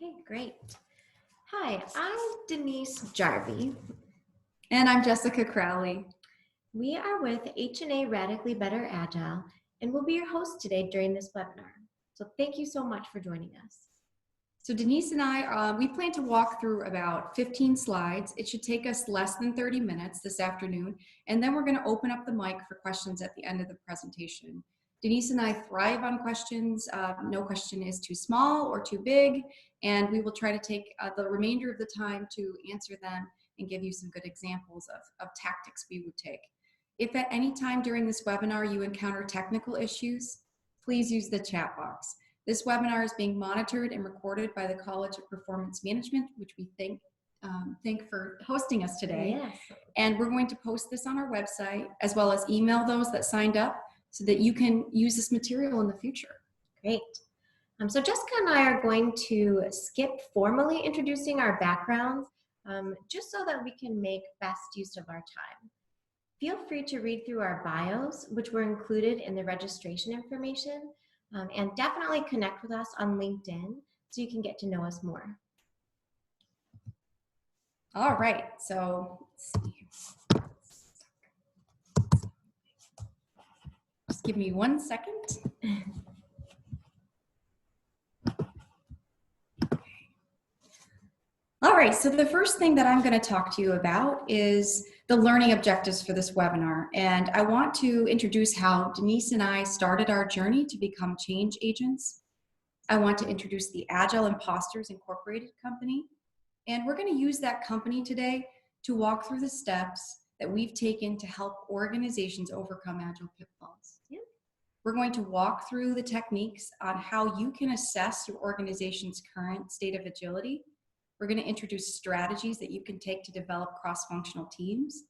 Okay, great. Hi, I'm Denise Jarvie. And I'm Jessica Crowley. We are with H&A Radically Better Agile, and we'll be your host today during this webinar. So thank you so much for joining us. So Denise and I, we plan to walk through about 15 slides. It should take us less than 30 minutes this afternoon, and then we're going to open up the mic for questions at the end of the presentation. Denise and I thrive on questions. No question is too small or too big, and we will try to take the remainder of the time to answer them and give you some good examples of tactics we would take. If at any time during this webinar you encounter technical issues, please use the chat box. This webinar is being monitored and recorded by the College of Performance Management, which we thank for hosting us today. Yes. And we're going to post this on our website, as well as email those that signed up so that you can use this material in the future. Great. So Jessica and I are going to skip formally introducing our backgrounds, just so that we can make best use of our time. Feel free to read through our bios, which were included in the registration information, and definitely connect with us on LinkedIn so you can get to know us more. All right, so let's see. Just give me 1 second. All right, so the first thing that I'm going to talk to you about is the learning objectives for this webinar. And I want to introduce how Denise and I started our journey to become change agents. I want to introduce the Agile Imposters Incorporated company. And we're going to use that company today to walk through the steps that we've taken to help organizations overcome Agile pitfalls. Yeah. We're going to walk through the techniques on how you can assess your organization's current state of agility. We're going to introduce strategies that you can take to develop cross-functional teams.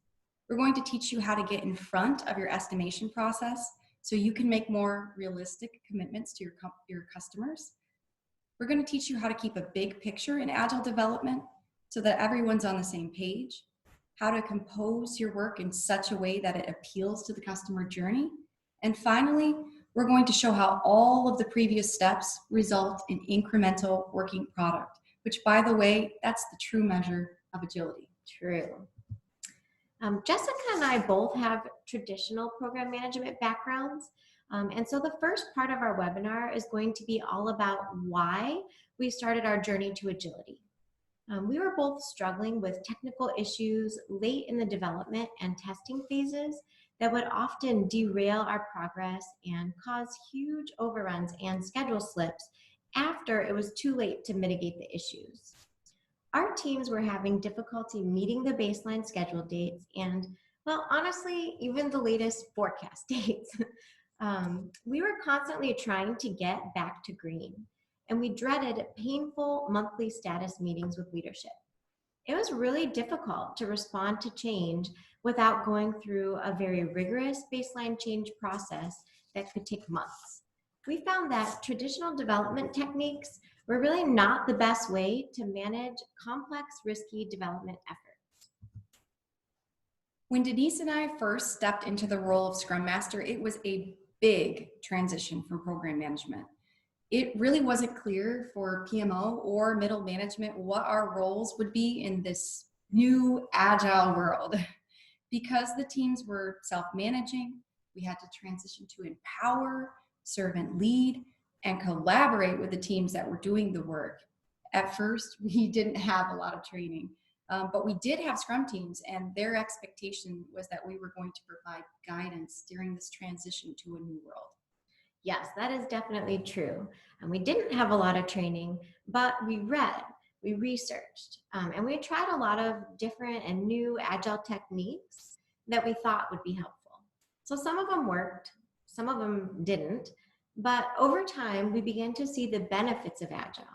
We're going to teach you how to get in front of your estimation process so you can make more realistic commitments to your customers. We're going to teach you how to keep a big picture in Agile development so that everyone's on the same page, how to compose your work in such a way that it appeals to the customer journey. And finally, we're going to show how all of the previous steps result in incremental working product, which, by the way, that's the true measure of agility. True. Jessica and I both have traditional program management backgrounds. And so the first part of our webinar is going to be all about why we started our journey to agility. We were both struggling with technical issues late in the development and testing phases that would often derail our progress and cause huge overruns and schedule slips after it was too late to mitigate the issues. Our teams were having difficulty meeting the baseline schedule dates and, well, honestly, even the latest forecast dates. We were constantly trying to get back to green, and we dreaded painful monthly status meetings with leadership. It was really difficult to respond to change without going through a very rigorous baseline change process that could take months. We found that traditional development techniques were really not the best way to manage complex, risky development efforts. When Denise and I first stepped into the role of Scrum Master, it was a big transition from program management. It really wasn't clear for PMO or middle management what our roles would be in this new Agile world. Because the teams were self-managing, we had to transition to empower, serve and lead, and collaborate with the teams that were doing the work. At first, we didn't have a lot of training, but we did have Scrum teams, and their expectation was that we were going to provide guidance during this transition to a new world. Yes, that is definitely true. And we didn't have a lot of training, but we read, we researched, and we tried a lot of different and new Agile techniques that we thought would be helpful. So some of them worked, some of them didn't, but over time, we began to see the benefits of Agile.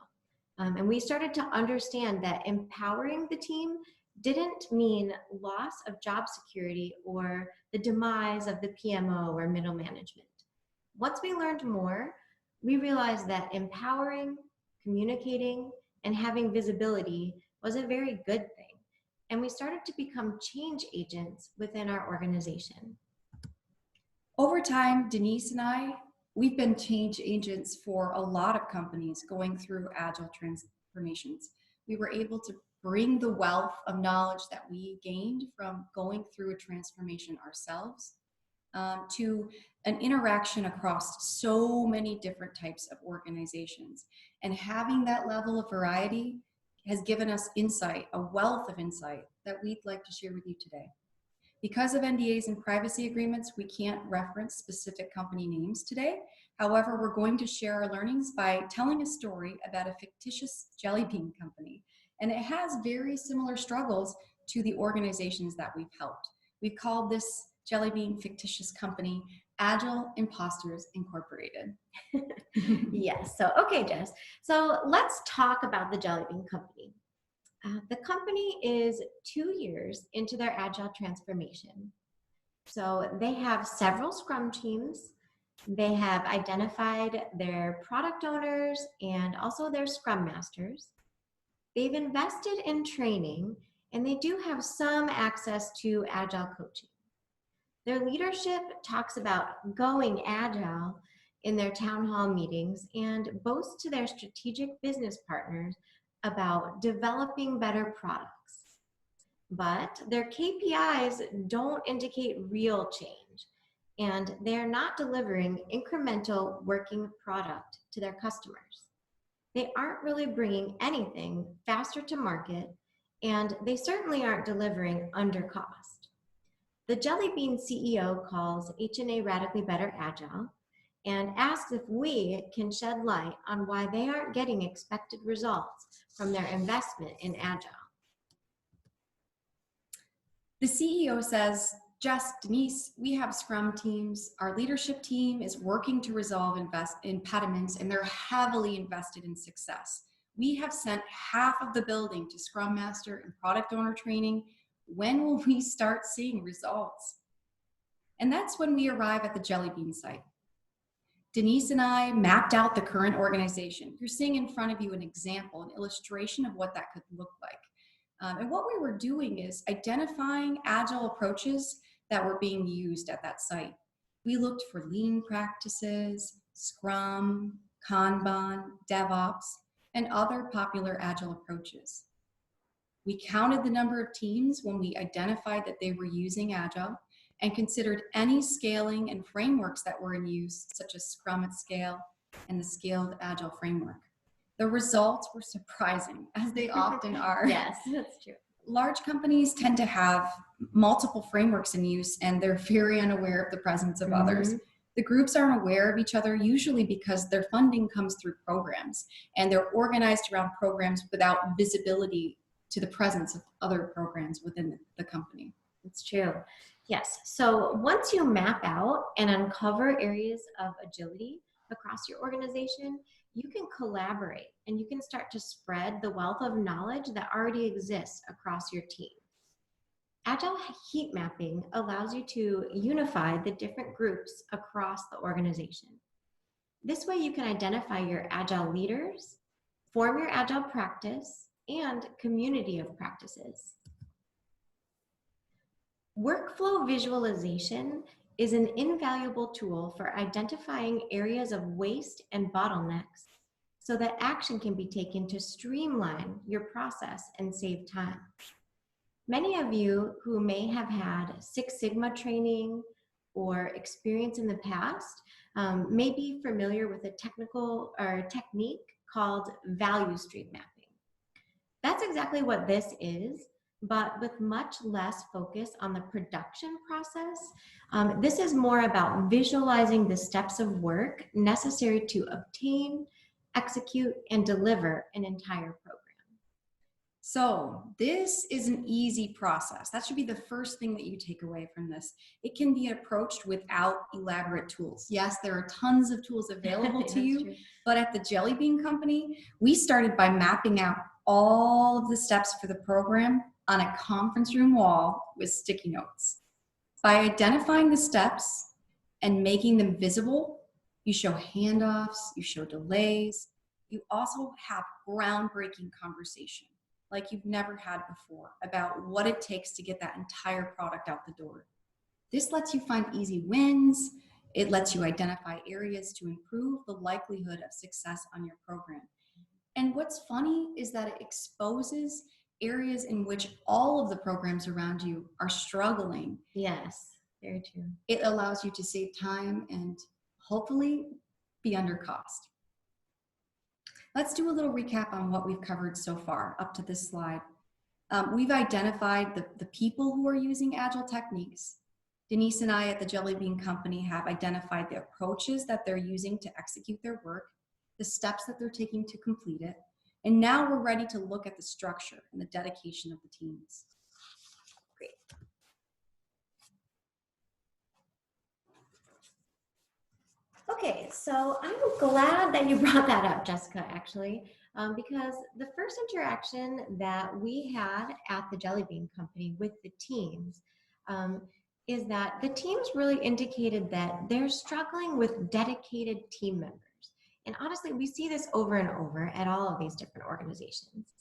And we started to understand that empowering the team didn't mean loss of job security or the demise of the PMO or middle management. Once we learned more, we realized that empowering, communicating, and having visibility was a very good thing. And we started to become change agents within our organization. Over time, Denise and I, we've been change agents for a lot of companies going through Agile transformations. We were able to bring the wealth of knowledge that we gained from going through a transformation ourselves to an interaction across so many different types of organizations. And having that level of variety has given us insight, a wealth of insight that we'd like to share with you today. Because of NDAs and privacy agreements, we can't reference specific company names today. However, we're going to share our learnings by telling a story about a fictitious jelly bean company. And it has very similar struggles to the organizations that we've helped. We've called this jelly bean fictitious company Agile Imposters Incorporated. Yes. So, okay, Jess. So let's talk about the jelly bean company. The company is 2 years into their Agile transformation. So they have several Scrum teams. They have identified their product owners and also their Scrum masters. They've invested in training, and they do have some access to Agile coaching. Their leadership talks about going Agile in their town hall meetings and boasts to their strategic business partners about developing better products. But their KPIs don't indicate real change, and they're not delivering incremental working product to their customers. They aren't really bringing anything faster to market, and they certainly aren't delivering under cost. The Jelly Bean CEO calls H&A Radically Better Agile and asks if we can shed light on why they aren't getting expected results from their investment in Agile. The CEO says, Jess, Denise, we have Scrum teams. Our leadership team is working to resolve impediments, and they're heavily invested in success. We have sent half of the building to Scrum Master and product owner training. When will we start seeing results? And that's when we arrive at the Jelly Bean site. Denise and I mapped out the current organization. You're seeing in front of you an example, an illustration of what that could look like. And what we were doing is identifying Agile approaches that were being used at that site. We looked for lean practices, Scrum, Kanban, DevOps, and other popular Agile approaches. We counted the number of teams when we identified that they were using Agile and considered any scaling and frameworks that were in use, such as Scrum at Scale and the Scaled Agile framework. The results were surprising, as they often are. Yes, that's true. Large companies tend to have multiple frameworks in use, and they're very unaware of the presence of others. The groups aren't aware of each other, usually because their funding comes through programs, and they're organized around programs without visibility to the presence of other programs within the company. It's true. Yes. So once you map out and uncover areas of agility across your organization, you can collaborate and you can start to spread the wealth of knowledge that already exists across your team. Agile heat mapping allows you to unify the different groups across the organization. This way you can identify your Agile leaders, form your Agile practice, and community of practices. Workflow visualization is an invaluable tool for identifying areas of waste and bottlenecks so that action can be taken to streamline your process and save time. Many of you who may have had Six Sigma training or experience in the past may be familiar with a technique called value stream mapping. That's exactly what this is, but with much less focus on the production process. This is more about visualizing the steps of work necessary to obtain, execute, and deliver an entire program. So this is an easy process. That should be the first thing that you take away from this. It can be approached without elaborate tools. Yes, there are tons of tools available to you, true. But at the Jelly Bean Company, we started by mapping out all of the steps for the program on a conference room wall with sticky notes. By identifying the steps and making them visible, you show handoffs, you show delays, you also have groundbreaking conversation like you've never had before about what it takes to get that entire product out the door. This lets you find easy wins. It lets you identify areas to improve the likelihood of success on your program. And what's funny is that it exposes areas in which all of the programs around you are struggling. Yes, very true. It allows you to save time and hopefully be under cost. Let's do a little recap on what we've covered so far up to this slide. We've identified the people who are using Agile techniques. Denise and I at the Jelly Bean Company have identified the approaches that they're using to execute their work, the steps that they're taking to complete it, and now we're ready to look at the structure and the dedication of the teams. Great. Okay, so I'm glad that you brought that up, Jessica, actually, because the first interaction that we had at the Jelly Bean Company with the teams is that the teams really indicated that they're struggling with dedicated team members. And honestly, we see this over and over at all of these different organizations.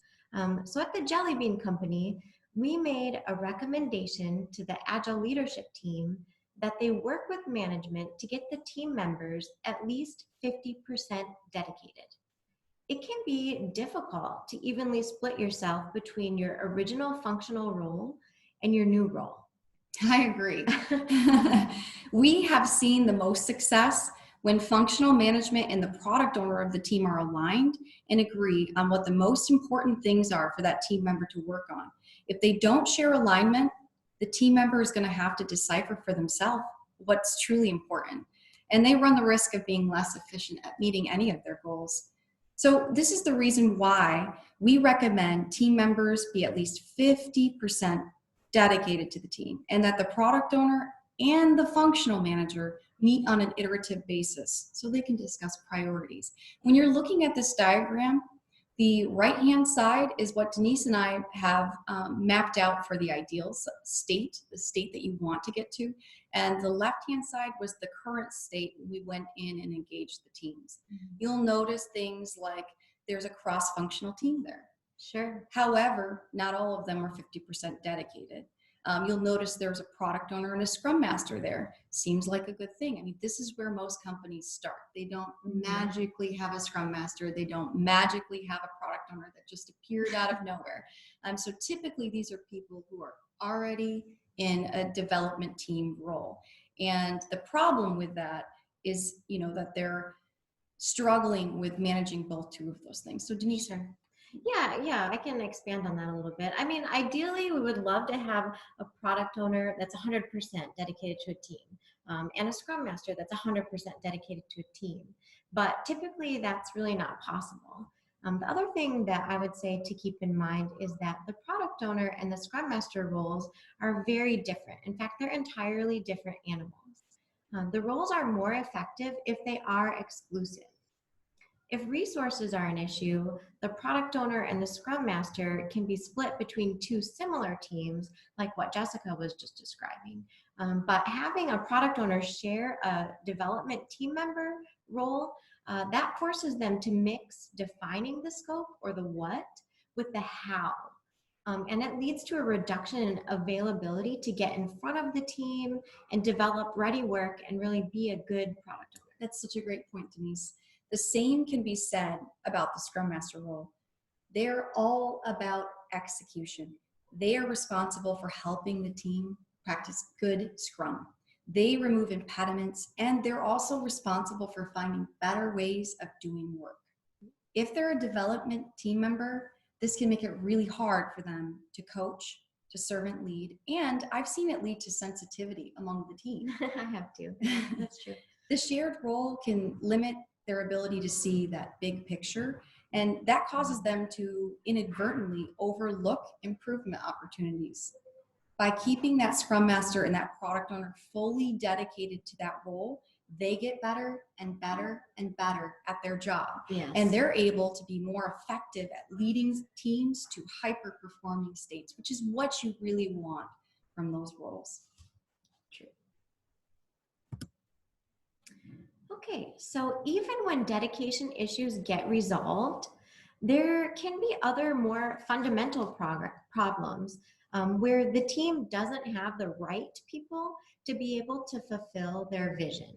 So at the Jelly Bean Company, we made a recommendation to the Agile leadership team that they work with management to get the team members at least 50% dedicated. It can be difficult to evenly split yourself between your original functional role and your new role. I agree. We have seen the most success when functional management and the product owner of the team are aligned and agree on what the most important things are for that team member to work on. If they don't share alignment, the team member is going to have to decipher for themselves what's truly important. And they run the risk of being less efficient at meeting any of their goals. So this is the reason why we recommend team members be at least 50% dedicated to the team, and that the product owner and the functional manager meet on an iterative basis so they can discuss priorities. When you're looking at this diagram, the right-hand side is what Denise and I have mapped out for the ideal state, the state that you want to get to. And the left-hand side was the current state. We went in and engaged the teams. Mm-hmm. You'll notice things like there's a cross-functional team there. Sure. However, not all of them are 50% dedicated. You'll notice there's a product owner and a scrum master there. Seems like a good thing. I mean, this is where most companies start. They don't magically have a scrum master. They don't magically have a product owner that just appeared out of nowhere. So typically these are people who are already in a development team role. And the problem with that is, that they're struggling with managing both two of those things. So Denise, sure. Yeah, I can expand on that a little bit. I mean, ideally, we would love to have a product owner that's 100% dedicated to a team and a scrum master that's 100% dedicated to a team. But typically, that's really not possible. The other thing that I would say to keep in mind is that the product owner and the scrum master roles are very different. In fact, they're entirely different animals. The roles are more effective if they are exclusive. If resources are an issue, the product owner and the scrum master can be split between two similar teams, like what Jessica was just describing. But having a product owner share a development team member role, that forces them to mix defining the scope or the what with the how. And it leads to a reduction in availability to get in front of the team and develop ready work and really be a good product owner. That's such a great point, Denise. The same can be said about the Scrum Master role. They're all about execution. They are responsible for helping the team practice good Scrum. They remove impediments, and they're also responsible for finding better ways of doing work. If they're a development team member, this can make it really hard for them to coach, to servant lead, and I've seen it lead to sensitivity among the team. I have to. That's true. The shared role can limit their ability to see that big picture, and that causes them to inadvertently overlook improvement opportunities. By keeping that scrum master and that product owner fully dedicated to that role, they get better and better and better at their job. Yes. And they're able to be more effective at leading teams to hyper-performing states, which is what you really want from those roles. True. Okay, so even when dedication issues get resolved, there can be other more fundamental problems where the team doesn't have the right people to be able to fulfill their vision.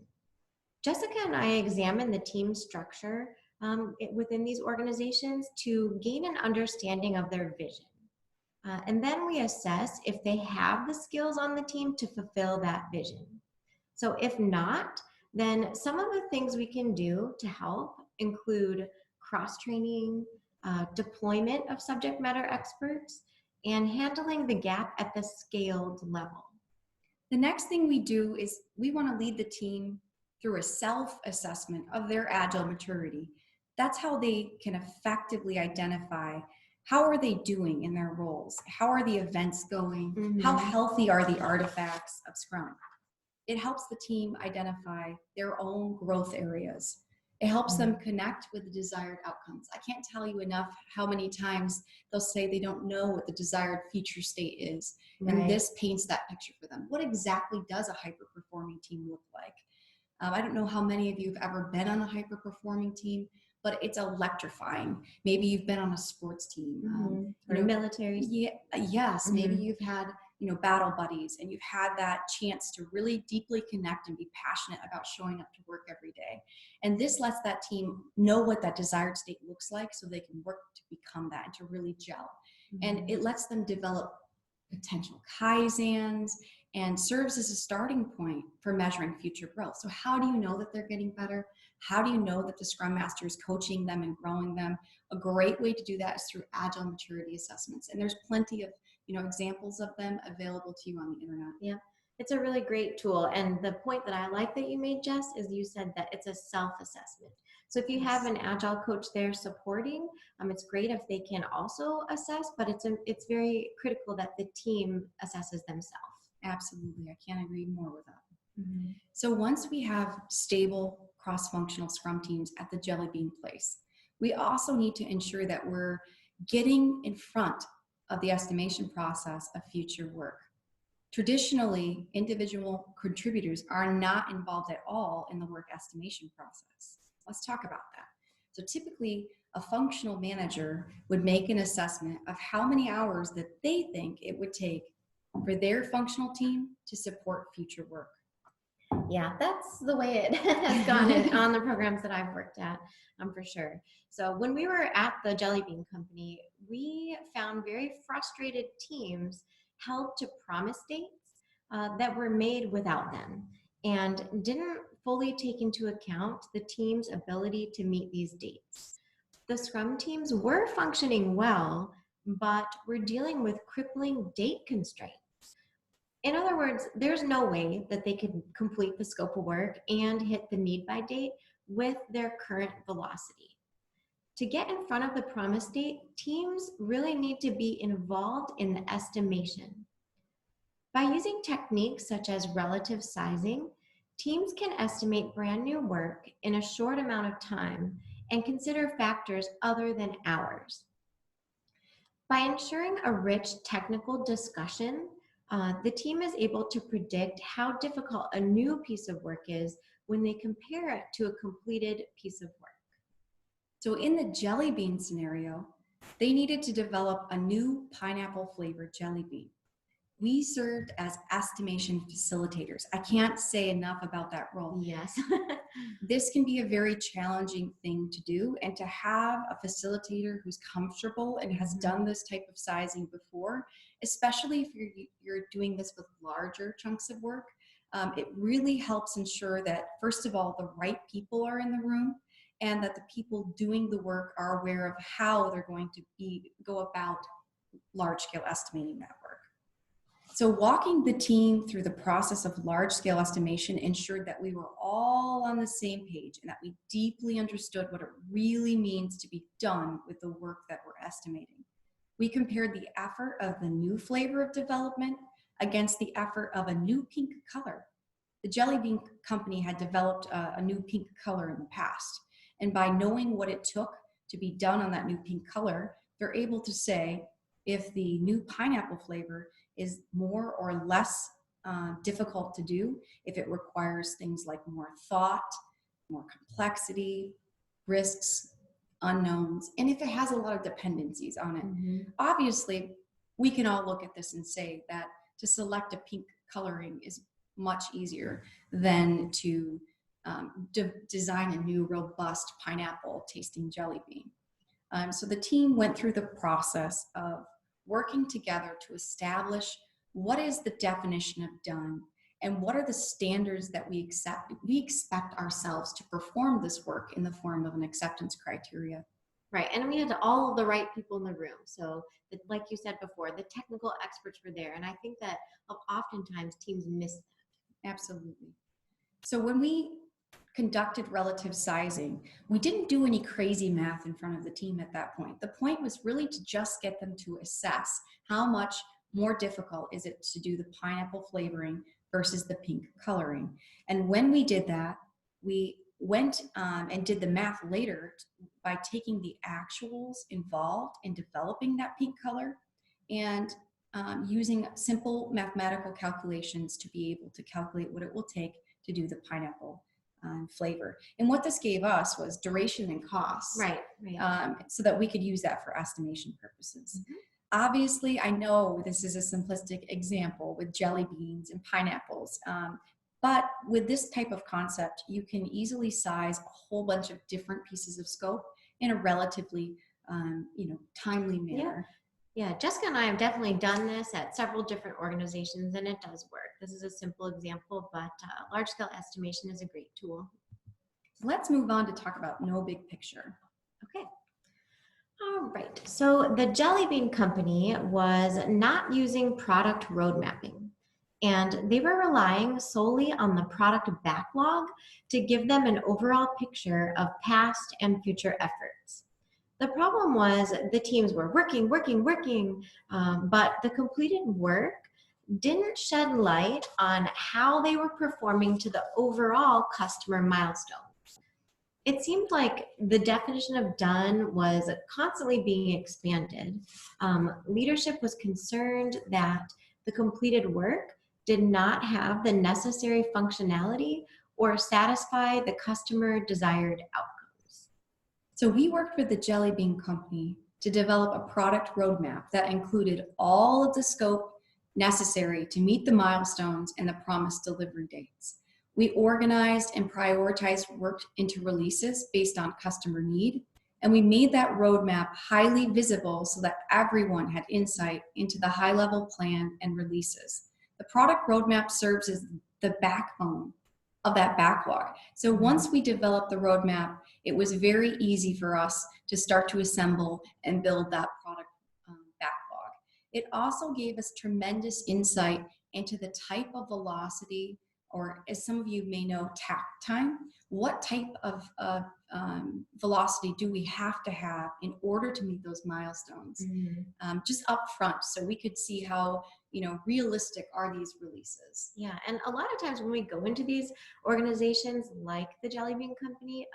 Jessica and I examined the team structure within these organizations to gain an understanding of their vision. And then we assess if they have the skills on the team to fulfill that vision. So if not, then some of the things we can do to help include cross-training, deployment of subject matter experts, and handling the gap at the scaled level. The next thing we do is we want to lead the team through a self-assessment of their Agile maturity. That's how they can effectively identify how are they doing in their roles? How are the events going? How healthy are the artifacts of Scrum? It helps the team identify their own growth areas. It helps them connect with the desired outcomes. I can't tell you enough how many times they'll say they don't know what the desired future state is. Right. And this paints that picture for them. What exactly does a hyper-performing team look like? I don't know how many of you have ever been on a hyper-performing team, but it's electrifying. Maybe you've been on a sports team. Or military. Yeah, yes, maybe you've had battle buddies, and you've had that chance to really deeply connect and be passionate about showing up to work every day. And this lets that team know what that desired state looks like so they can work to become that and to really gel. And it lets them develop potential kaizens and serves as a starting point for measuring future growth. So how do you know that they're getting better? How do you know that the Scrum Master is coaching them and growing them? A great way to do that is through Agile maturity assessments. And there's plenty of examples of them available to you on the internet. Yeah, it's a really great tool. And the point that I like that you made, Jess, is you said that it's a self-assessment. So if you have an Agile coach there supporting, it's great if they can also assess, but it's very critical that the team assesses themselves. Absolutely, I can't agree more with that. So once we have stable cross-functional Scrum teams at the Jelly Bean place, we also need to ensure that we're getting in front of the estimation process of future work. Traditionally, individual contributors are not involved at all in the work estimation process. Let's talk about that. So typically, a functional manager would make an assessment of how many hours that they think it would take for their functional team to support future work. Yeah, that's the way it has gone on the programs that I've worked at, for sure. So when we were at the Jelly Bean Company, we found very frustrated teams held to promise dates that were made without them and didn't fully take into account the team's ability to meet these dates. The Scrum teams were functioning well, but were dealing with crippling date constraints. In other words, there's no way that they could complete the scope of work and hit the need by date with their current velocity. To get in front of the promise date, teams really need to be involved in the estimation. By using techniques such as relative sizing, teams can estimate brand new work in a short amount of time and consider factors other than hours. By ensuring a rich technical discussion, the team is able to predict how difficult a new piece of work is when they compare it to a completed piece of work. So in the jelly bean scenario, they needed to develop a new pineapple flavored jelly bean. We served as estimation facilitators. I can't say enough about that role. Yes. This can be a very challenging thing to do, and to have a facilitator who's comfortable and has done this type of sizing before, especially if you're doing this with larger chunks of work, it really helps ensure that, first of all, the right people are in the room, and that the people doing the work are aware of how they're going to go about large-scale estimating that work. So walking the team through the process of large-scale estimation ensured that we were all on the same page and that we deeply understood what it really means to be done with the work that we're estimating. We compared the effort of the new flavor of development against the effort of a new pink color. The Jelly Bean Company had developed a new pink color in the past, and by knowing what it took to be done on that new pink color, they're able to say if the new pineapple flavor is more or less difficult to do, if it requires things like more thought, more complexity, risks, unknowns, and if it has a lot of dependencies on it. Obviously, we can all look at this and say that to select a pink coloring is much easier than to design a new robust pineapple tasting jelly bean. So the team went through the process of working together to establish what is the definition of done and what are the standards that we expect ourselves to perform this work in the form of an acceptance criteria. Right, and we had all of the right people in the room. So, like you said before, the technical experts were there, and I think that oftentimes teams miss that. Absolutely. So when we conducted relative sizing, we didn't do any crazy math in front of the team at that point. The point was really to just get them to assess how much more difficult is it to do the pineapple flavoring versus the pink coloring. And when we did that, we went and did the math later by taking the actuals involved in developing that pink color and using simple mathematical calculations to be able to calculate what it will take to do the pineapple flavor. And what this gave us was duration and costs, right. So that we could use that for estimation purposes. Mm-hmm. Obviously, I know this is a simplistic example with jelly beans and pineapples, but with this type of concept, you can easily size a whole bunch of different pieces of scope in a relatively, timely manner. Yeah, Jessica and I have definitely done this at several different organizations, and it does work. This is a simple example, but large-scale estimation is a great tool. So let's move on to talk about no big picture. Okay. All right. So the Jelly Bean Company was not using product road mapping, and they were relying solely on the product backlog to give them an overall picture of past and future efforts. The problem was the teams were working, but the completed work didn't shed light on how they were performing to the overall customer milestone. It seemed like the definition of done was constantly being expanded. Leadership was concerned that the completed work did not have the necessary functionality or satisfy the customer desired outcomes. So we worked with the Jelly Bean Company to develop a product roadmap that included all of the scope necessary to meet the milestones and the promised delivery dates. We organized and prioritized work into releases based on customer need, and we made that roadmap highly visible so that everyone had insight into the high-level plan and releases. The product roadmap serves as the backbone of that backlog. So once we developed the roadmap, it was very easy for us to start to assemble and build that product backlog. It also gave us tremendous insight into the type of velocity, or as some of you may know, takt time. What type of velocity do we have to have in order to meet those milestones? Just up front, so we could see how realistic are these releases. Yeah, and a lot of times when we go into these organizations like the Jelly Bean Company,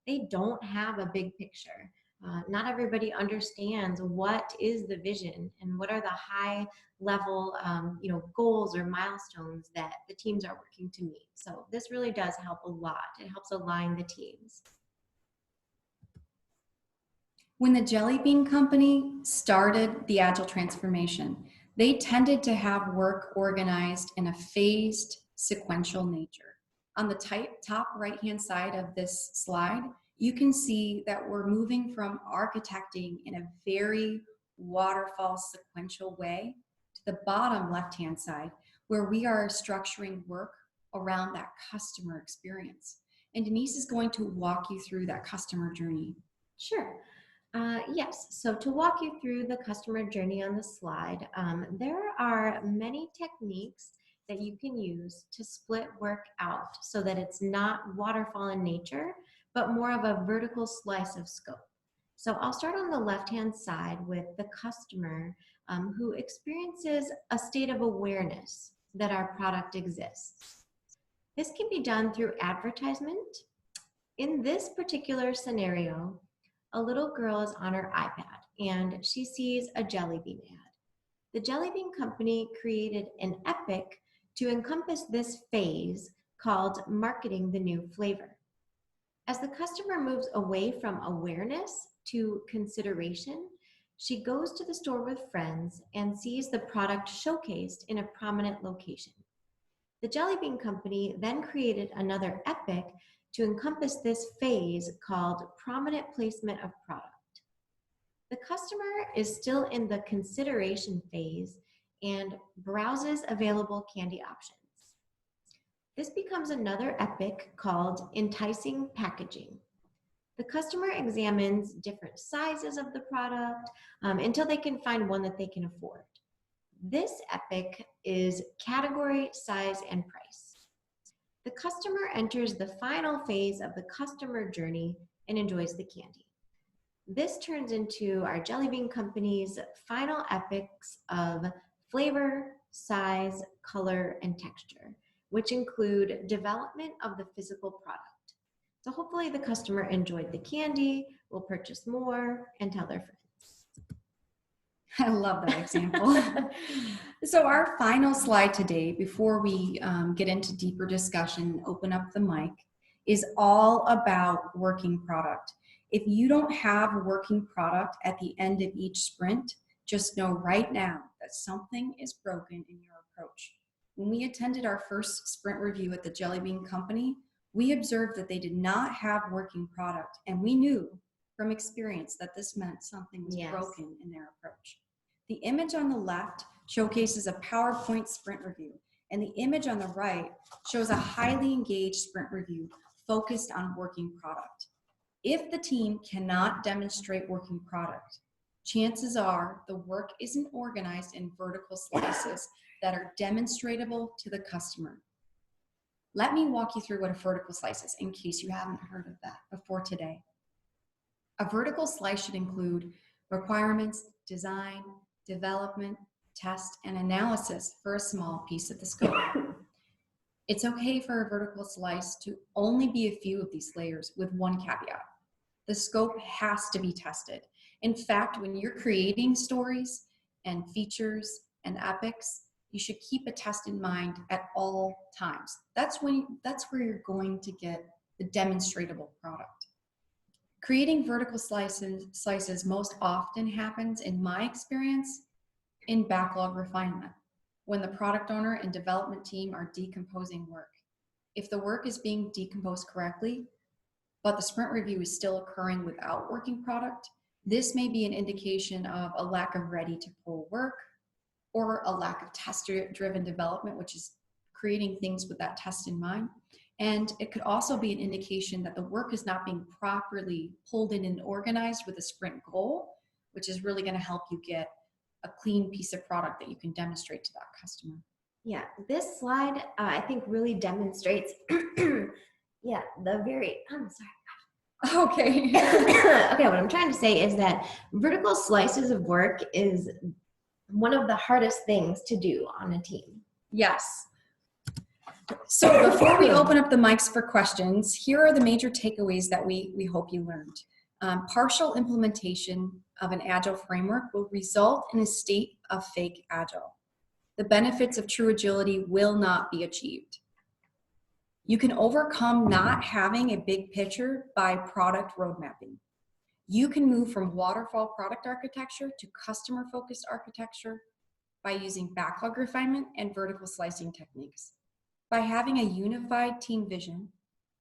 they don't have a big picture. Not everybody understands what is the vision and what are the high level goals or milestones that the teams are working to meet. So this really does help a lot. It helps align the teams. When the Jelly Bean Company started the Agile Transformation, they tended to have work organized in a phased, sequential nature. On the top right-hand side of this slide, you can see that we're moving from architecting in a very waterfall sequential way to the bottom left-hand side, where we are structuring work around that customer experience. And Denise is going to walk you through that customer journey. Sure. Yes, so to walk you through the customer journey on the slide, there are many techniques that you can use to split work out so that it's not waterfall in nature, but more of a vertical slice of scope. So I'll start on the left-hand side with the customer who experiences a state of awareness that our product exists. This can be done through advertisement. In this particular scenario, a little girl is on her iPad and she sees a jelly bean ad. The Jelly Bean Company created an epic to encompass this phase called marketing the new flavor. As the customer moves away from awareness to consideration, she goes to the store with friends and sees the product showcased in a prominent location. The Jelly Bean Company then created another epic to encompass this phase called prominent placement of product. The customer is still in the consideration phase and browses available candy options. This becomes another epic called enticing packaging. The customer examines different sizes of the product until they can find one that they can afford. This epic is category, size, and price. The customer enters the final phase of the customer journey and enjoys the candy. This turns into our Jelly Bean Company's final epics of flavor, size, color, and texture, which include development of the physical product. So hopefully the customer enjoyed the candy, will purchase more, and tell their friends. I love that example. So our final slide today, before we get into deeper discussion, open up the mic, is all about working product. If you don't have a working product at the end of each sprint, just know right now that something is broken in your approach. When we attended our first sprint review at the Jelly Bean Company, we observed that they did not have working product, and we knew from experience that this meant something was broken in their approach. The image on the left showcases a PowerPoint sprint review, and the image on the right shows a highly engaged sprint review focused on working product. If the team cannot demonstrate working product, chances are the work isn't organized in vertical slices that are demonstratable to the customer. Let me walk you through what a vertical slice is in case you haven't heard of that before today. A vertical slice should include requirements, design, development, test, and analysis for a small piece of the scope. It's okay for a vertical slice to only be a few of these layers with one caveat. The scope has to be tested. In fact, when you're creating stories and features and epics, you should keep a test in mind at all times. That's where you're going to get the demonstratable product. Creating vertical slices most often happens, in my experience, in backlog refinement, when the product owner and development team are decomposing work. If the work is being decomposed correctly, but the sprint review is still occurring without working product, this may be an indication of a lack of ready-to-pull work, or a lack of test-driven development, which is creating things with that test in mind. And it could also be an indication that the work is not being properly pulled in and organized with a sprint goal, which is really going to help you get a clean piece of product that you can demonstrate to that customer. Yeah, this slide, I think, really demonstrates, I'm sorry. Okay. Okay, what I'm trying to say is that vertical slices of work is one of the hardest things to do on a team. Yes. So before we open up the mics for questions, here are the major takeaways that we hope you learned. Partial implementation of an Agile framework will result in a state of fake Agile. The benefits of true agility will not be achieved. You can overcome not having a big picture by product road mapping. You can move from waterfall product architecture to customer-focused architecture by using backlog refinement and vertical slicing techniques. By having a unified team vision,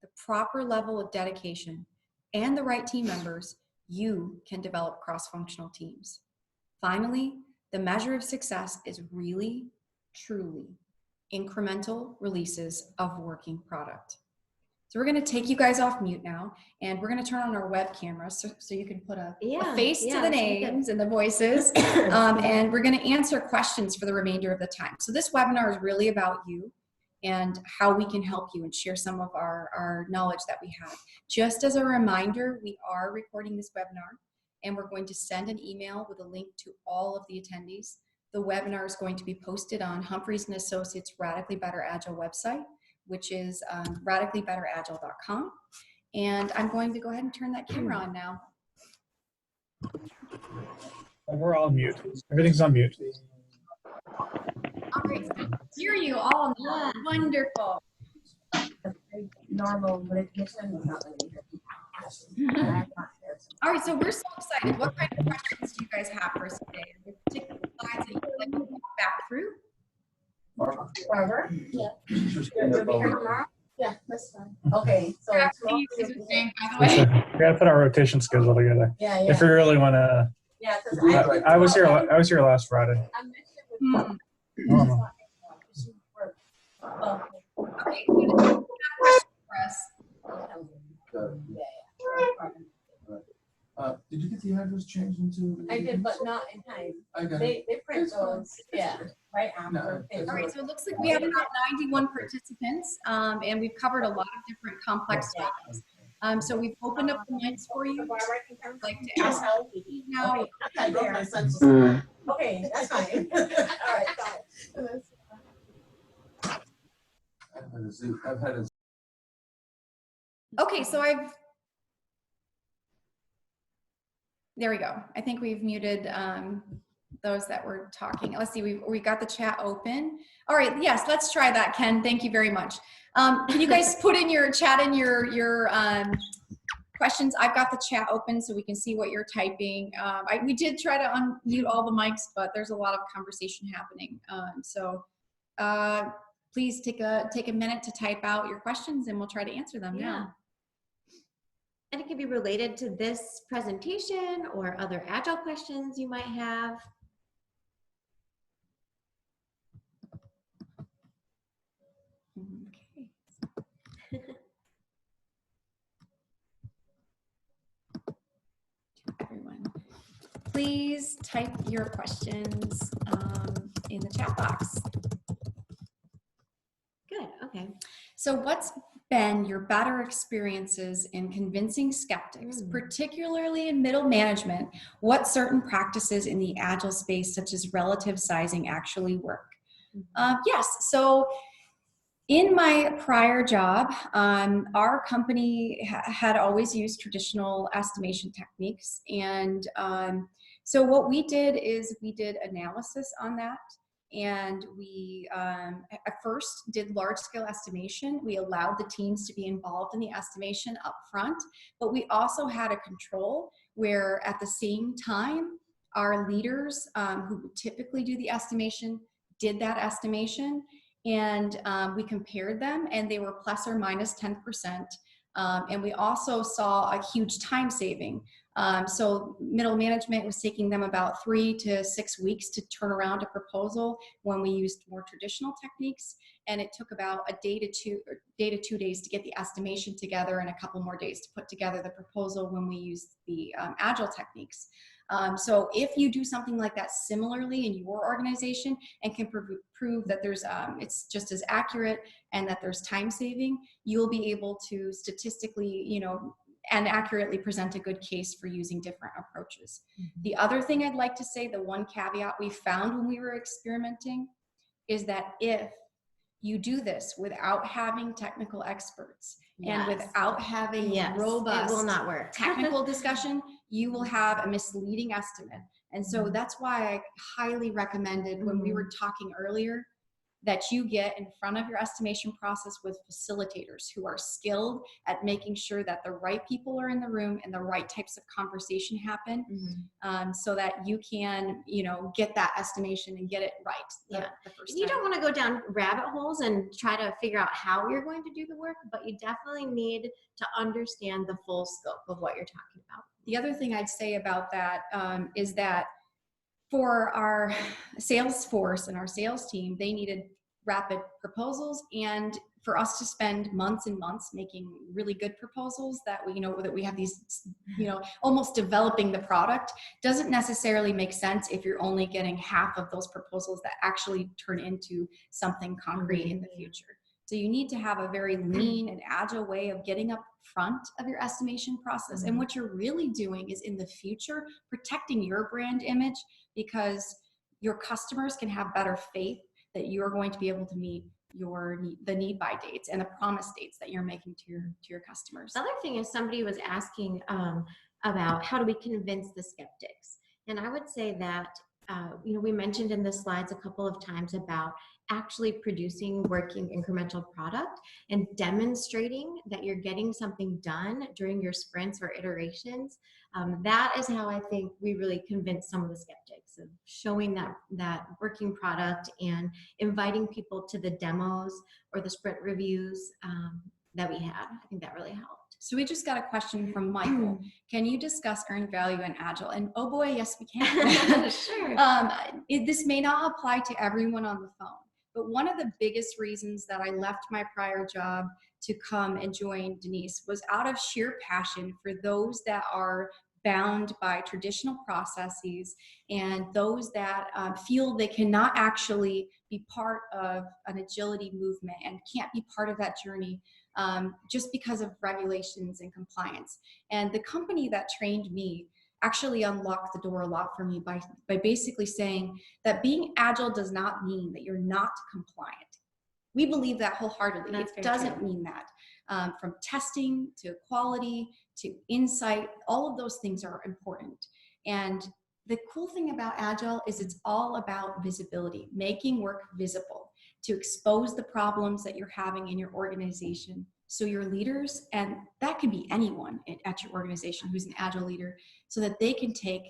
the proper level of dedication, and the right team members, you can develop cross-functional teams. Finally, the measure of success is really, truly incremental releases of working product. So we're going to take you guys off mute now, and we're going to turn on our web cameras so you can put a face to the names and the voices, and we're going to answer questions for the remainder of the time. So this webinar is really about you and how we can help you and share some of our knowledge that we have. Just as a reminder, we are recording this webinar, and we're going to send an email with a link to all of the attendees. The webinar is going to be posted on Humphreys & Associates Radically Better Agile website, which is radicallybetteragile.com. And I'm going to go ahead and turn that camera on now. We're all on mute. Everything's on mute. All right, I hear you all now. Wonderful. Normal, but it gets in. All right, so we're so excited. What kind of questions do you guys have for us today? Are there particular slides that you'd like to go back through? Barbara? Yeah. You'll be here tomorrow? Yeah, that's fine. Okay, so Yeah, tomorrow. please, by the We way. gotta put our rotation schedule together. Yeah, If we really want to, Yeah, because I was here. I was here last Friday. I mentioned it with Oh, Oh, Okay, so does anyone have a question for us? Did you get the address changed into? I did, but not in time. I got it. They print It's fine. those, yeah, right No, after. it's All right, so it looks like we have about 91 participants, and we've covered a lot of different complex topics. So we've opened up the mics for you. I'd like to ask you now. Okay, that's fine. All right, fine. I've had a Okay, so there we go. I think we've muted those that were talking. Let's see, we got the chat open. All right, yes, let's try that, Ken. Thank you very much. Can you guys put in your chat in your questions? I've got the chat open so we can see what you're typing. We did try to unmute all the mics, but there's a lot of conversation happening. Please take a minute to type out your questions and we'll try to answer them now. And it can be related to this presentation or other Agile questions you might have. Okay. Everyone, please type your questions in the chat box. Good, okay. So what's been your better experiences in convincing skeptics, particularly in middle management, what certain practices in the Agile space, such as relative sizing, actually work? Yes, so in my prior job, our company had always used traditional estimation techniques. And so what we did is we did analysis on that. And we at first did large scale estimation. We allowed the teams to be involved in the estimation up front, but we also had a control where at the same time, our leaders who typically do the estimation did that estimation. And we compared them and they were plus or minus 10%. And we also saw a huge time saving. So middle management was taking them about 3 to 6 weeks to turn around a proposal when we used more traditional techniques. And it took about a day to 2 days to get the estimation together and a couple more days to put together the proposal when we used the Agile techniques. So if you do something like that similarly in your organization and can prove that there's it's just as accurate and that there's time saving, you'll be able to statistically, and accurately present a good case for using different approaches. The other thing I'd like to say, the one caveat we found when we were experimenting is that if you do this without having technical experts and without having robust it will not work. technical discussion, you will have a misleading estimate. And so that's why I highly recommended when we were talking earlier that you get in front of your estimation process with facilitators who are skilled at making sure that the right people are in the room and the right types of conversation happen, so that you can, get that estimation and get it right the first time. You don't want to go down rabbit holes and try to figure out how you're going to do the work, but you definitely need to understand the full scope of what you're talking about. The other thing I'd say about that is that for our sales force and our sales team, they needed rapid proposals, and for us to spend months and months making really good proposals that we that we have these almost developing the product doesn't necessarily make sense if you're only getting half of those proposals that actually turn into something concrete in the future. So you need to have a very lean and agile way of getting up front of your estimation process. And what you're really doing is in the future protecting your brand image, because your customers can have better faith that you're going to be able to meet the need by dates and the promise dates that you're making to your customers. The other thing is somebody was asking about how do we convince the skeptics, and I would say that we mentioned in the slides a couple of times about actually producing working incremental product and demonstrating that you're getting something done during your sprints or iterations, that is how I think we really convince some of the skeptics of showing that working product and inviting people to the demos or the sprint reviews that we had. I think that really helped. So we just got a question from Michael. Can you discuss earned value in Agile? And oh boy, yes, we can. Sure. This may not apply to everyone on the phone, but one of the biggest reasons that I left my prior job to come and join Denise was out of sheer passion for those that are bound by traditional processes and those that feel they cannot actually be part of an agility movement and can't be part of that journey just because of regulations and compliance. And the company that trained me actually unlocked the door a lot for me by basically saying that being agile does not mean that you're not compliant. We believe that wholeheartedly. That's It very doesn't true. mean that. From testing to quality to insight, all of those things are important. And the cool thing about Agile is it's all about visibility, making work visible, to expose the problems that you're having in your organization. So your leaders, and that could be anyone at your organization who's an Agile leader, so that they can take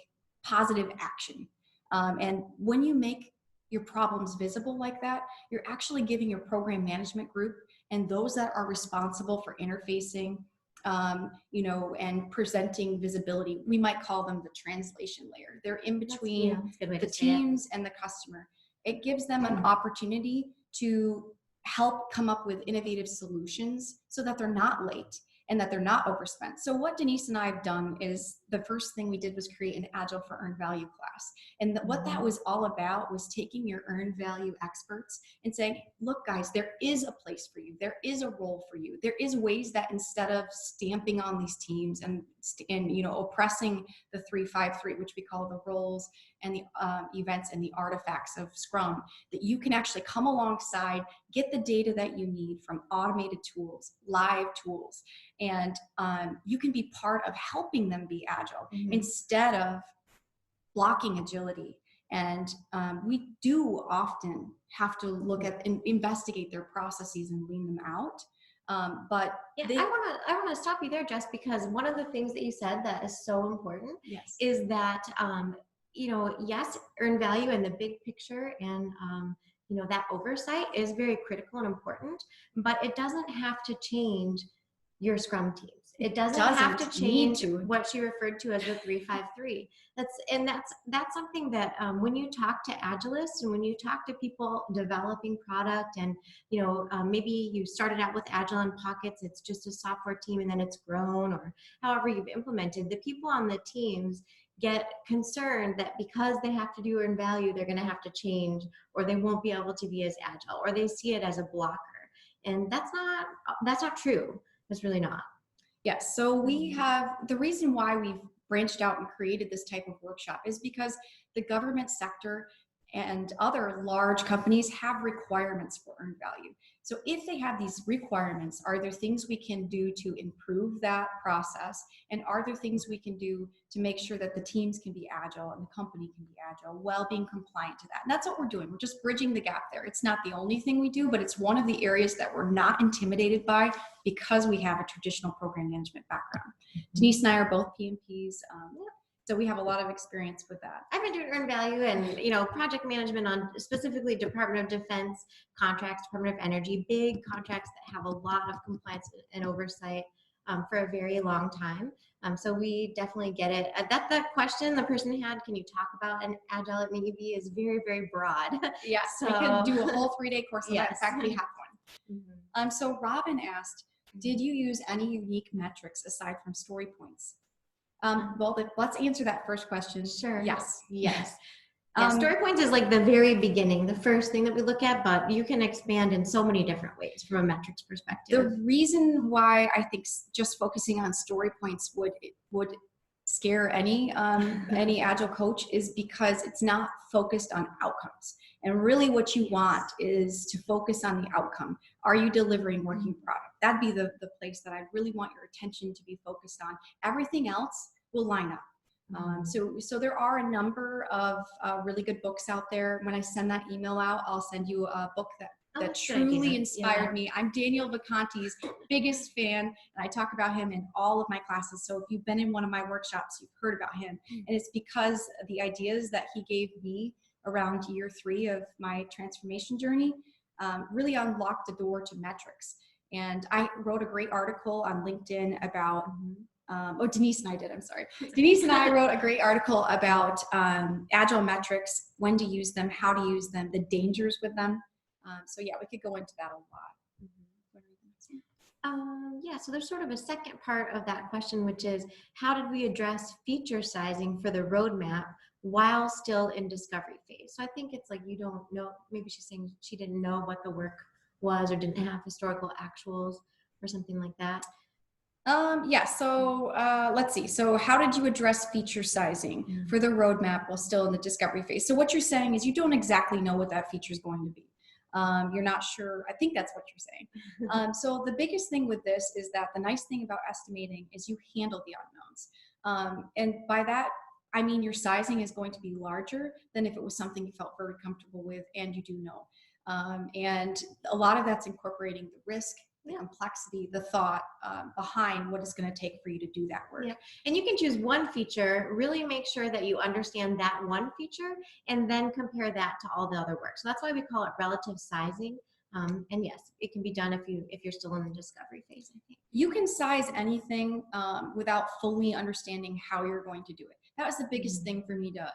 positive action. And when you make your problems visible like that, you're actually giving your program management group and those that are responsible for interfacing, and presenting visibility. We might call them the translation layer. They're in between That's a good way the to say it. teams and the customer. It gives them an opportunity to help come up with innovative solutions so that they're not late and that they're not overspent. So what Denise and I have done is the first thing we did was create an Agile for Earned Value class. And what that was all about was taking your earned value experts and saying, look, guys, there is a place for you. There is a role for you. There is ways that instead of stamping on these teams and oppressing the 3-5-3, which we call the roles and the events and the artifacts of Scrum, that you can actually come alongside, get the data that you need from automated tools, live tools, and you can be part of helping them be agile instead of blocking agility. And we do often have to look at and investigate their processes and wean them out. But yeah, I want to stop you there, Jess, because one of the things that you said that is so important is that yes, earned value and the big picture and that oversight is very critical and important, but it doesn't have to change your Scrum teams. It doesn't have to change what you referred to as the 3-5-3. That's something that when you talk to Agilists and when you talk to people developing product, and maybe you started out with Agile in pockets, it's just a software team and then it's grown, or however you've implemented, the people on the teams get concerned that because they have to do earned value, they're going to have to change, or they won't be able to be as agile, or they see it as a blocker. And that's not true. It's really not. Yes. So we have, the reason why we've branched out and created this type of workshop is because the government sector and other large companies have requirements for earned value. So if they have these requirements, are there things we can do to improve that process? And are there things we can do to make sure that the teams can be agile and the company can be agile while being compliant to that? And that's what we're doing. We're just bridging the gap there. It's not the only thing we do, but it's one of the areas that we're not intimidated by because we have a traditional program management background. Denise and I are both PMPs. So we have a lot of experience with that. I've been doing earned value and project management on specifically Department of Defense contracts, Department of Energy, big contracts that have a lot of compliance and oversight for a very long time. So we definitely get it. That question the person had, can you talk about an Agile at maybe, is very, very broad. Yes, so, we could do a whole 3-day course on that. In fact, we have one. So Robin asked, did you use any unique metrics aside from story points? Well, let's answer that first question. Sure. Yes. Yes. Story points is like the very beginning, the first thing that we look at, but you can expand in so many different ways from a metrics perspective. The reason why I think just focusing on story points would scare any Agile coach is because it's not focused on outcomes. And really what you want is to focus on the outcome. Are you delivering working product? That'd be the place that I really want your attention to be focused on. Everything else will line up. So there are a number of really good books out there. When I send that email out, I'll send you a book that that's a good truly idea. inspired Yeah. me. I'm Daniel Vacanti's biggest fan, and I talk about him in all of my classes. So if you've been in one of my workshops, you've heard about him. And it's because the ideas that he gave me around year 3 of my transformation journey really unlocked the door to metrics. And I wrote a great article on LinkedIn about Denise and I did, I'm sorry. Denise and I wrote a great article about Agile metrics, when to use them, how to use them, the dangers with them. So yeah, we could go into that a lot. Yeah, so there's sort of a second part of that question, which is how did we address feature sizing for the roadmap while still in discovery phase? So I think it's like you don't know, maybe she's saying she didn't know what the work was or didn't have historical actuals or something like that. Yeah, so let's see. So how did you address feature sizing for the roadmap while still in the discovery phase? So what you're saying is you don't exactly know what that feature is going to be. You're not sure. I think that's what you're saying. So the biggest thing with this is that the nice thing about estimating is you handle the unknowns. And by that, I mean your sizing is going to be larger than if it was something you felt very comfortable with and you do know. And a lot of that's incorporating the risk, the complexity, the thought behind what it's going to take for you to do that work. Yeah, and you can choose one feature, really make sure that you understand that one feature, and then compare that to all the other work. So that's why we call it relative sizing. And yes, it can be done if you're still in the discovery phase, I think. You can size anything without fully understanding how you're going to do it. That was the biggest thing for me to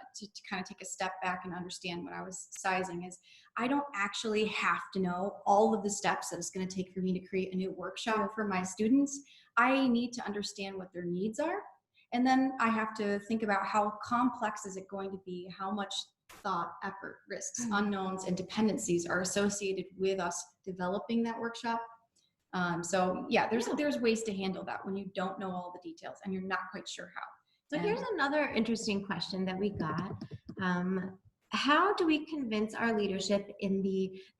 kind of take a step back and understand when I was sizing is I don't actually have to know all of the steps that it's going to take for me to create a new workshop for my students. I need to understand what their needs are. And then I have to think about how complex is it going to be, how much thought, effort, risks, unknowns, and dependencies are associated with us developing that workshop. So yeah, there's ways to handle that when you don't know all the details and you're not quite sure how. So here's another interesting question that we got. How do we convince our leadership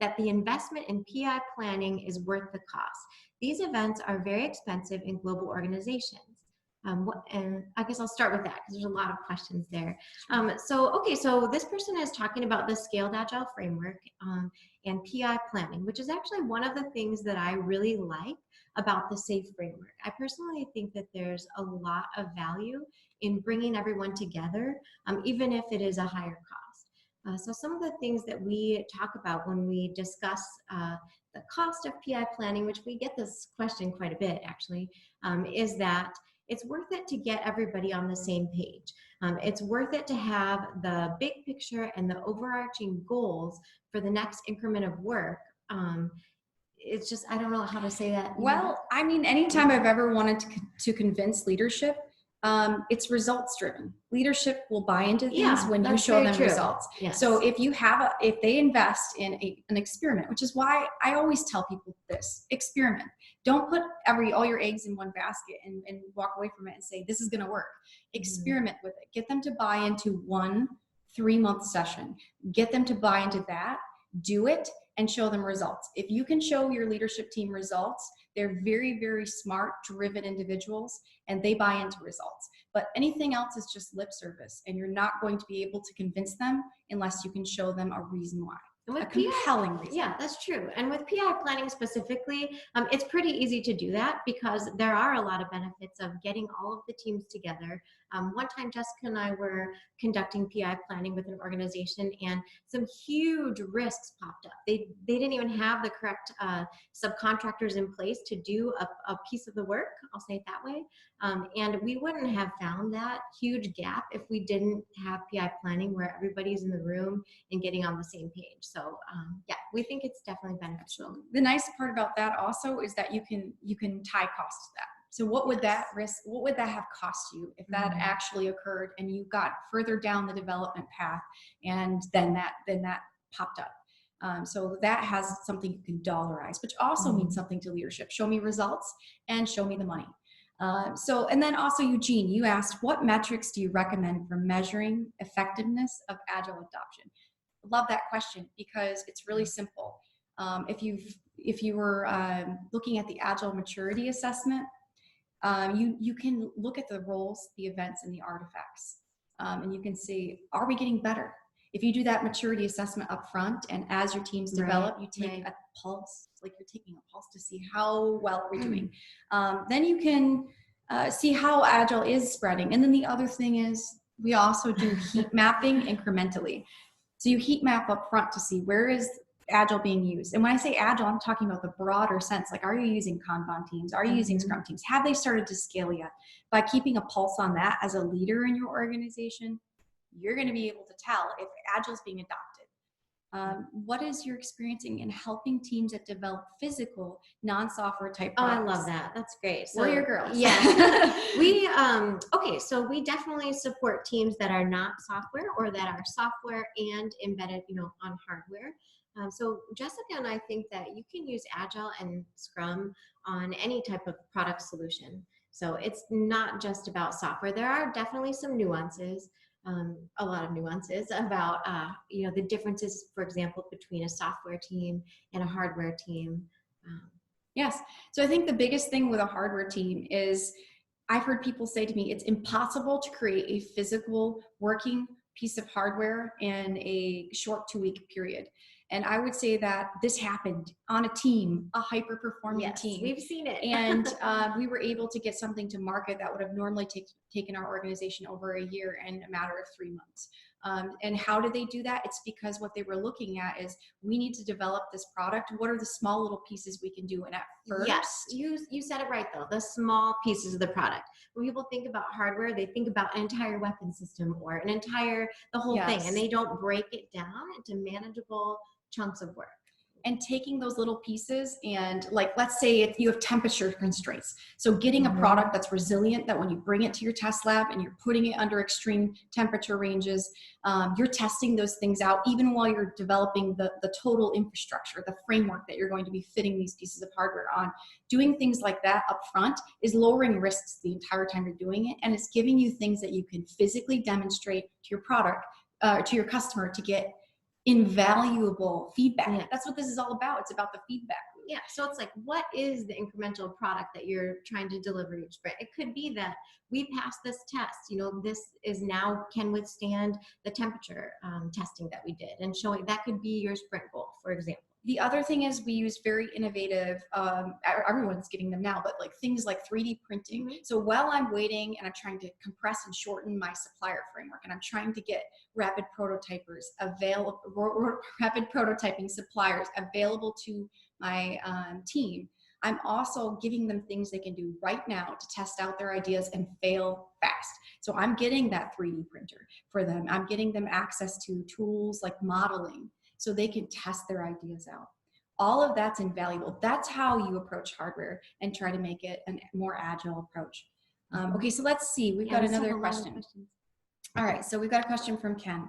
that the investment in PI planning is worth the cost? These events are very expensive in global organizations. And I guess I'll start with that because there's a lot of questions there. So this person is talking about the Scaled Agile framework and PI planning, which is actually one of the things that I really like about the SAFE framework. I personally think that there's a lot of value in bringing everyone together, even if it is a higher cost. So some of the things that we talk about when we discuss the cost of PI planning, which we get this question quite a bit actually, is that it's worth it to get everybody on the same page. It's worth it to have the big picture and the overarching goals for the next increment of work. It's just, I don't know how to say that. Well, I mean, anytime I've ever wanted to convince leadership, it's results driven. Leadership will buy into things when you show them results. Yes. So if they invest in an experiment, which is why I always tell people this: experiment. Don't put all your eggs in one basket and walk away from it and say this is going to work. Experiment with it. Get them to buy into 1 3-month session. Get them to buy into that. Do it and show them results. If you can show your leadership team results, they're very, very smart, driven individuals, and they buy into results. But anything else is just lip service, and you're not going to be able to convince them unless you can show them a reason why. A compelling reason. Yeah, that's true. And with PI planning specifically, it's pretty easy to do that because there are a lot of benefits of getting all of the teams together. One time Jessica and I were conducting PI planning with an organization and some huge risks popped up. They didn't even have the correct subcontractors in place to do a piece of the work, I'll say it that way. And we wouldn't have found that huge gap if we didn't have PI planning where everybody's in the room and getting on the same page. So yeah, we think it's definitely beneficial. The nice part about that also is that you can tie cost to that. So what would that have cost you if that actually occurred and you got further down the development path and then that popped up? So that has something you can dollarize, which also means something to leadership. Show me results and show me the money. And then also Eugene, you asked, what metrics do you recommend for measuring effectiveness of Agile adoption? Love that question because it's really simple. If you were looking at the Agile maturity assessment, you can look at the roles, the events, and the artifacts. And you can see, are we getting better? If you do that maturity assessment up front, and as your teams develop, you take a pulse, like you're taking a pulse to see how well are we doing. Then you can see how Agile is spreading. And then the other thing is we also do heat mapping incrementally. So you heat map up front to see where is Agile being used. And when I say Agile, I'm talking about the broader sense. Like, are you using Kanban teams? Are you using Scrum teams? Have they started to scale yet? By keeping a pulse on that as a leader in your organization, you're going to be able to tell if Agile is being adopted. What is your experiencing in helping teams that develop physical, non-software type products? Oh, I love that. That's great. So, we're your girls. Yeah. Okay, so we definitely support teams that are not software or that are software and embedded, on hardware. So Jessica and I think that you can use Agile and Scrum on any type of product solution. So it's not just about software. There are definitely some nuances. A lot of nuances about the differences, for example, between a software team and a hardware team. Yes. So I think the biggest thing with a hardware team is I've heard people say to me, it's impossible to create a physical working piece of hardware in a short 2-week period. And I would say that this happened on a team, a hyper-performing team. We've seen it. And we were able to get something to market that would have normally taken our organization over a year in a matter of 3 months. And how did they do that? It's because what they were looking at is, we need to develop this product. What are the small little pieces we can do? And at first, yes, you said it right though. The small pieces of the product. When people think about hardware, they think about an entire weapon system or the whole thing, and they don't break it down into manageable chunks of work. And taking those little pieces and, like, let's say if you have temperature constraints. So getting a product that's resilient, that when you bring it to your test lab and you're putting it under extreme temperature ranges, you're testing those things out even while you're developing the total infrastructure, the framework that you're going to be fitting these pieces of hardware on. Doing things like that up front is lowering risks the entire time you're doing it. And it's giving you things that you can physically demonstrate to your product, to your customer, to get invaluable feedback. Yeah. That's what this is all about. It's about the feedback loop. Yeah, so it's like, what is the incremental product that you're trying to deliver each sprint? It could be that we passed this test, this is now can withstand the temperature testing that we did, and showing that could be your sprint goal, for example. The other thing is we use very innovative, everyone's getting them now, but like things like 3D printing. So while I'm waiting and I'm trying to compress and shorten my supplier framework, and I'm trying to get rapid prototyping suppliers available to my team, I'm also giving them things they can do right now to test out their ideas and fail fast. So I'm getting that 3D printer for them. I'm getting them access to tools like modeling, so they can test their ideas out. All of that's invaluable. That's how you approach hardware and try to make it a more agile approach. Okay, so let's see. We've got another question. All right, so we've got a question from Ken.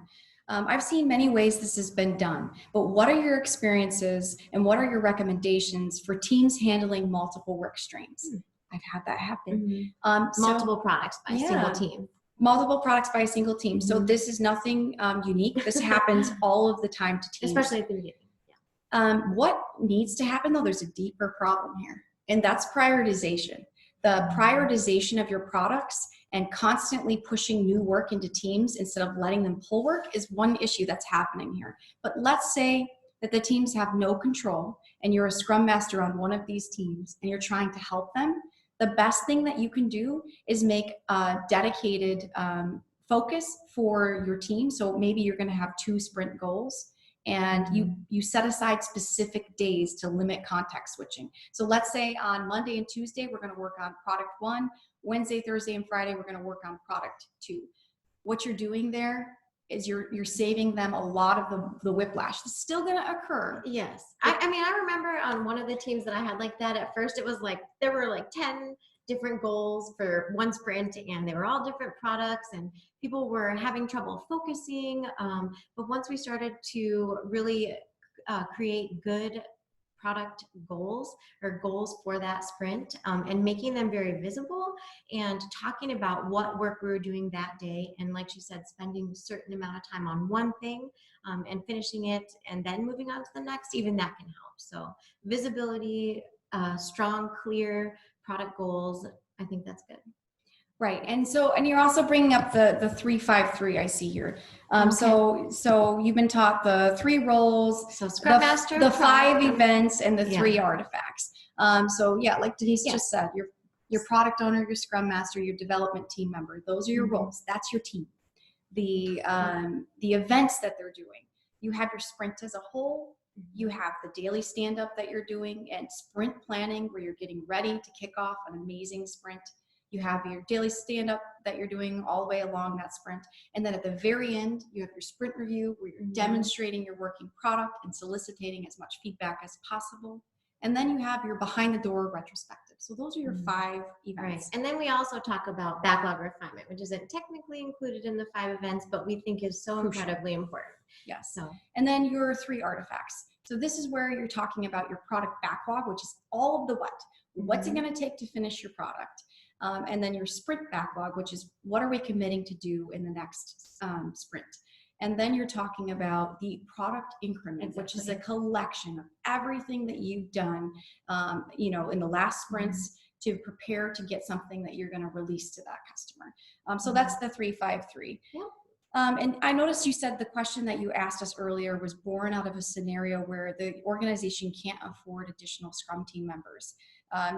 I've seen many ways this has been done, but what are your experiences and what are your recommendations for teams handling multiple work streams? I've had that happen. Multiple products by a single team. Multiple products by a single team. So this is nothing unique. This happens all of the time to teams. Especially at the beginning. What needs to happen though, there's a deeper problem here, and that's prioritization. The prioritization of your products and constantly pushing new work into teams instead of letting them pull work is one issue that's happening here. But let's say that the teams have no control and you're a scrum master on one of these teams and you're trying to help them. The best thing that you can do is make a dedicated focus for your team. So maybe you're going to have 2 sprint goals, and you set aside specific days to limit context switching. So let's say on Monday and Tuesday, we're going to work on product 1. Wednesday, Thursday, and Friday, we're going to work on product 2. What you're doing there is you're saving them a lot of the whiplash. It's still going to occur. Yes. I remember on one of the teams that I had like that, at first it was like, there were like 10 different goals for one sprint, and they were all different products, and people were having trouble focusing. But once we started to really create good product goals or goals for that sprint, and making them very visible and talking about what work we were doing that day, and like she said, spending a certain amount of time on one thing and finishing it and then moving on to the next, even that can help. So visibility, strong, clear product goals, I think that's good. Right, and you're also bringing up the 3-5-3 I see here. So you've been taught the 3 roles, So Scrum Master, the 5 product, events, and the 3 yeah. artifacts. So yeah, like Denise just said, your product owner, your Scrum Master, your development team member. Those are your roles. That's your team. The events that they're doing. You have your sprint as a whole. You have the daily stand-up that you're doing, and sprint planning where you're getting ready to kick off an amazing sprint. You have your daily stand-up that you're doing all the way along that sprint. And then at the very end, you have your sprint review where you're demonstrating your working product and soliciting as much feedback as possible. And then you have your behind the door retrospective. So those are your 5 events. Right. And then we also talk about backlog refinement, which isn't technically included in the 5 events, but we think is so Crucial. incredibly important. Yes. So, and then your 3 artifacts. So this is where you're talking about your product backlog, which is all of the what. What's it going to take to finish your product? And then your sprint backlog, which is what are we committing to do in the next sprint? And then you're talking about the product increment, which is a collection of everything that you've done, in the last sprints to prepare to get something that you're going to release to that customer. So that's the 3-5-3. Yep. And I noticed you said the question that you asked us earlier was born out of a scenario where the organization can't afford additional Scrum team members.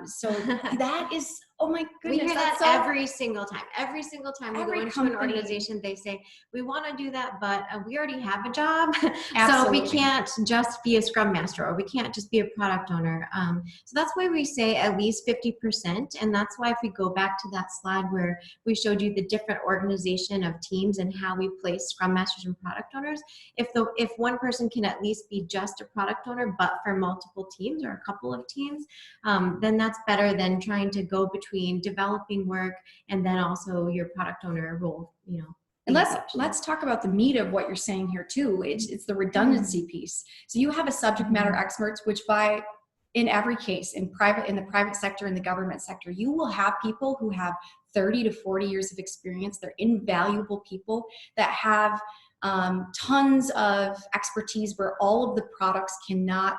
So that is, oh my goodness. We hear that every single time. Every single time we go into an organization, they say, we want to do that, but we already have a job. So we can't just be a Scrum Master, or we can't just be a product owner. So that's why we say at least 50%. And that's why if we go back to that slide where we showed you the different organization of teams and how we place Scrum Masters and product owners, if one person can at least be just a product owner, but for multiple teams or a couple of teams, then that's better than trying to go between developing work and then also your product owner role, And let's talk about the meat of what you're saying here too. It's the redundancy piece. So you have a subject matter experts, which in every case, in the private sector, in the government sector, you will have people who have 30 to 40 years of experience. They're invaluable people that have tons of expertise where all of the products cannot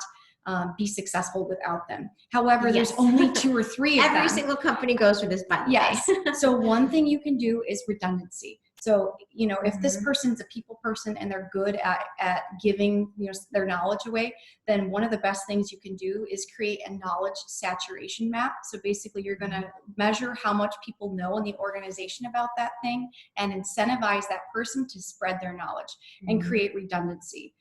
be successful without them. However, there's only 2 or 3 of them. Every single company goes through this, by the way. Yes. So one thing you can do is redundancy. So, if this person's a people person and they're good at giving, their knowledge away, then one of the best things you can do is create a knowledge saturation map. So basically you're going to measure how much people know in the organization about that thing and incentivize that person to spread their knowledge and create redundancy.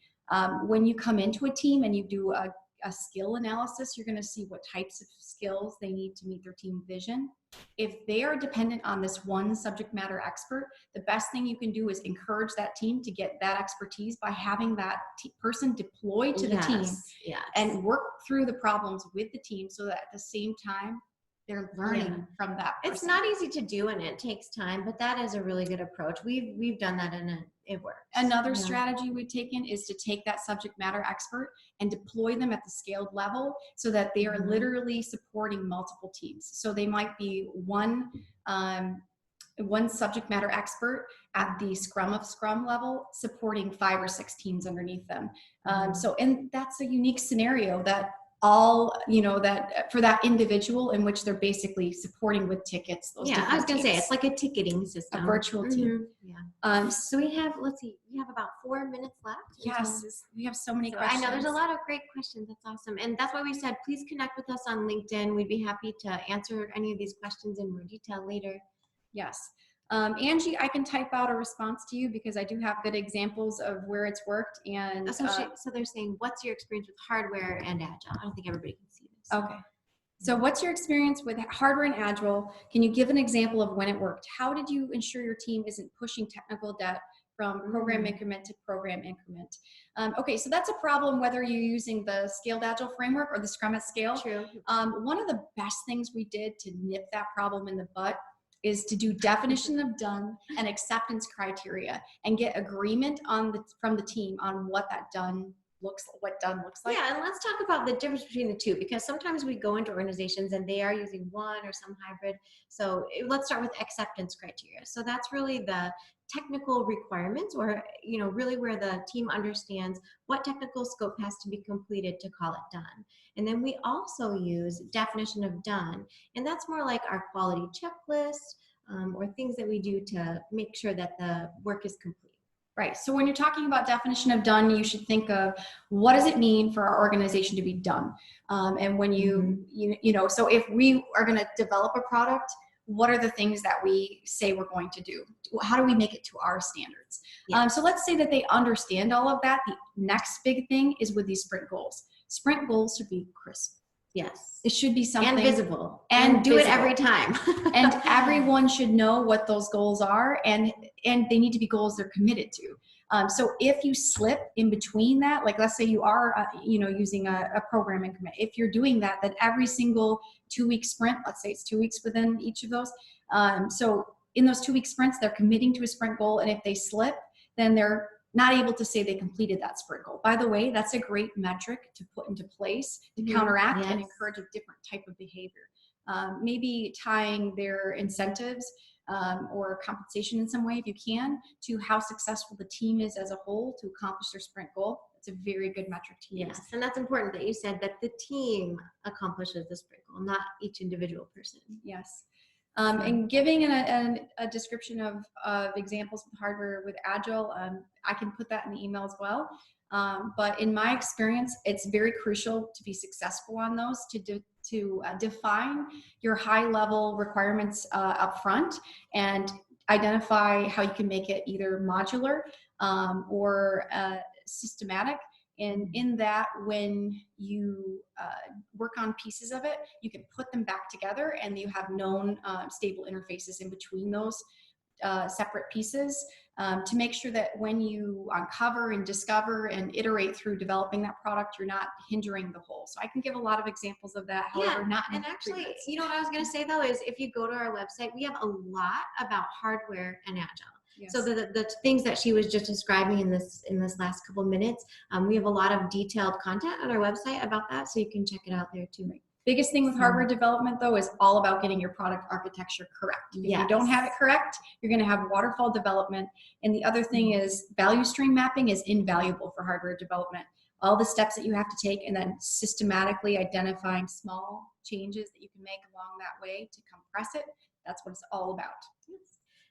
When you come into a team and you do a skill analysis, you're going to see what types of skills they need to meet their team vision. If they are dependent on this one subject matter expert, the best thing you can do is encourage that team to get that expertise by having that person deployed to the team and work through the problems with the team so that at the same time, they're learning from that person. It's not easy to do and it takes time, but that is a really good approach. We've done that and it works. Another strategy we've taken is to take that subject matter expert and deploy them at the scaled level so that they are literally supporting multiple teams. So they might be one subject matter expert at the Scrum of Scrum level supporting 5 or 6 teams underneath them. And that's a unique scenario that that for that individual in which they're basically supporting with tickets. I was going to say, it's like a ticketing system. A virtual team. So we have about 4 minutes left. Yes, we have so many questions. I know there's a lot of great questions. That's awesome. And that's why we said, please connect with us on LinkedIn. We'd be happy to answer any of these questions in more detail later. Yes. Angie, I can type out a response to you because I do have good examples of where it's worked. And so they're saying, what's your experience with hardware and Agile? I don't think everybody can see this. Okay. So what's your experience with hardware and Agile? Can you give an example of when it worked? How did you ensure your team isn't pushing technical debt from program increment to program increment? Okay, so that's a problem whether you're using the Scaled Agile framework or the Scrum at Scale. True. One of the best things we did to nip that problem in the butt is to do definition of done and acceptance criteria and get agreement from the team on what done looks like. Yeah, and let's talk about the difference between the two, because sometimes we go into organizations and they are using one or some hybrid. So let's start with acceptance criteria. So that's really the technical requirements, or really where the team understands what technical scope has to be completed to call it done. And then we also use definition of done, and that's more like our quality checklist, or things that we do to make sure that the work is complete. Right. So when you're talking about definition of done, you should think of what does it mean for our organization to be done? And when you know, so if we are going to develop a product, what are the things that we say we're going to do? How do we make it to our standards? Yes. So let's say that they understand all of that. The next big thing is with these sprint goals. Sprint goals should be crisp. Yes. It should be something And visible. and do visible. it every time. And everyone should know what those goals are, and they need to be goals they're committed to. So if you slip in between that, like let's say you are using a program increment, if you're doing that, then every single 2-week sprint, let's say it's 2 weeks within each of those, so in those 2-week sprints they're committing to a sprint goal, and if they slip, then they're not able to say they completed that sprint goal. By the way, that's a great metric to put into place to counteract and encourage a different type of behavior. Maybe tying their incentives or compensation in some way, if you can, to how successful the team is as a whole to accomplish their sprint goal. It's a very good metric to use. Yes, and that's important that you said that the team accomplishes the sprint goal, not each individual person. Yes. And giving a description of examples of hardware with Agile, I can put that in the email as well. But in my experience, it's very crucial to be successful on those, to define your high-level requirements up front and identify how you can make it either modular or systematic. And in that, when you work on pieces of it, you can put them back together and you have known stable interfaces in between those separate pieces to make sure that when you uncover and discover and iterate through developing that product, you're not hindering the whole. So I can give a lot of examples of that, however, not in and actually, 3 minutes. you know what I was going to say though, is if you go to our website, we have a lot about hardware and Agile. Yes. So the things that she was just describing in this last couple minutes, we have a lot of detailed content on our website about that, so you can check it out there too. Biggest thing with hardware development though is all about getting your product architecture correct. If you don't have it correct, you're going to have waterfall development. And the other thing is value stream mapping is invaluable for hardware development. All the steps that you have to take and then systematically identifying small changes that you can make along that way to compress it. That's what it's all about.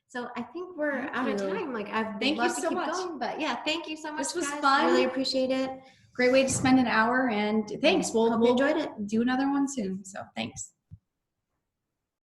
So I think we're out of time. Like Thank you love to so keep much. going, but yeah, thank you so much. This was guys. fun. Really appreciate it. Great way to spend an hour, and thanks. Hope you enjoyed it. Do another one soon. So thanks.